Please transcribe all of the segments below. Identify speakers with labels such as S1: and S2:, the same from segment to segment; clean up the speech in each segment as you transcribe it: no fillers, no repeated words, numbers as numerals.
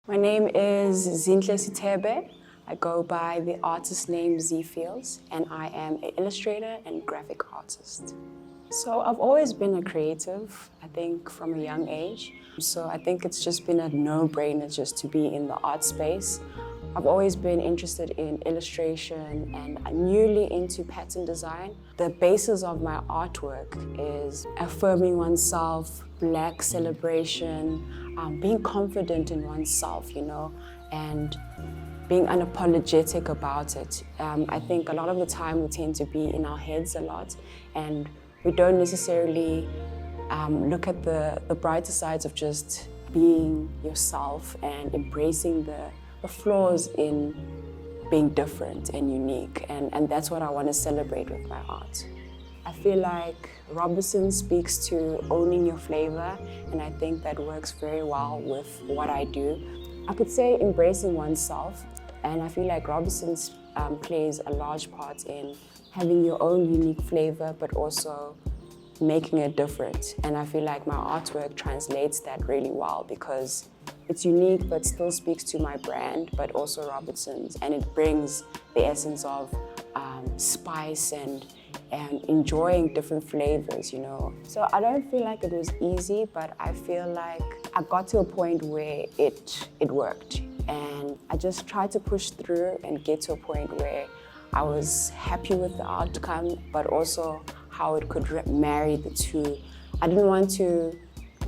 S1: My name is Zinhle Sithebe. I go by the artist name Zee Feels, and I am an illustrator and graphic artist. So I've always been a creative, I think, from a young age. So I think it's just been a no-brainer just to be in the art space. I've always been interested in illustration and newly into pattern design. The basis of my artwork is affirming oneself, Black celebration, being confident in oneself, and being unapologetic about it. I think a lot of the time we tend to be in our heads a lot, and we don't necessarily look at the brighter sides of just being yourself and embracing the flaws in being different and unique. And that's what I want to celebrate with my art. I feel like Robertson speaks to owning your flavor, and I think that works very well with what I do. I could say embracing oneself, and I feel like Robertson plays a large part in having your own unique flavor, but also making it different. And I feel like my artwork translates that really well because it's unique, but still speaks to my brand, but also Robertsons, and it brings the essence of spice and enjoying different flavors, So I don't feel like it was easy, but I feel like I got to a point where it worked. And I just tried to push through and get to a point where I was happy with the outcome, but also how it could marry the two. I didn't want to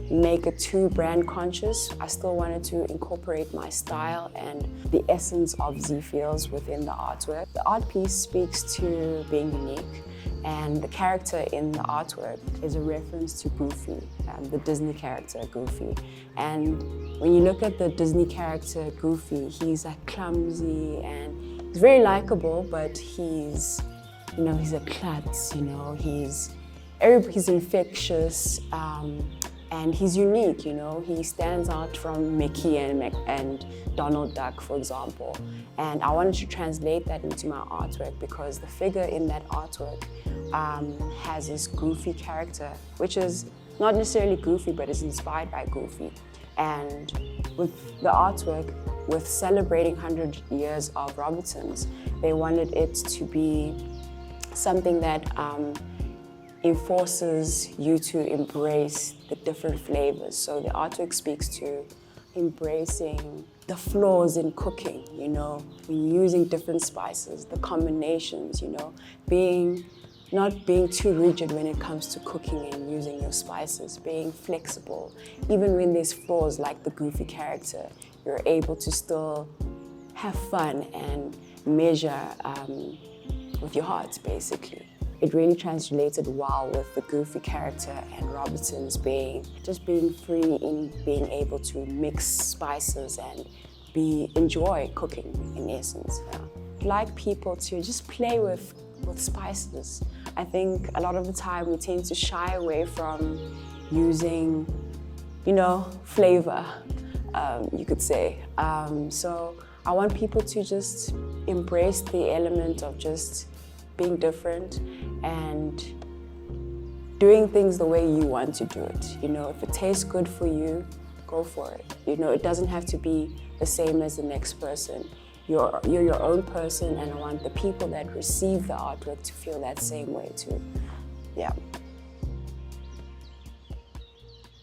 S1: make it too brand conscious. I still wanted to incorporate my style and the essence of Zee Feels within the artwork. The art piece speaks to being unique, and the character in the artwork is a reference to Goofy, the Disney character Goofy. And when you look at the Disney character Goofy, he's like clumsy and he's very likable, but he's a klutz, he's infectious, and he's unique, he stands out from Mickey and Donald Duck, for example. And I wanted to translate that into my artwork because the figure in that artwork has this goofy character, which is not necessarily goofy, but is inspired by Goofy. And with the artwork, with celebrating 100 years of Robertsons, they wanted it to be something that enforces you to embrace the different flavors. So the artwork speaks to embracing the flaws in cooking, in using different spices, the combinations, not being too rigid when it comes to cooking and using your spices, being flexible. Even when there's flaws like the Goofy character, you're able to still have fun and measure with your heart, basically. It really translated well with the Goofy character and Robertsons being free in being able to mix spices and enjoy cooking in essence. Yeah. I'd like people to just play with spices. I think a lot of the time we tend to shy away from using, flavor, you could say. So I want people to just embrace the element of just being different and doing things the way you want to do it. If it tastes good for you, go for it. It doesn't have to be the same as the next person. You're your own person, and I want the people that receive the artwork to feel that same way too. Yeah.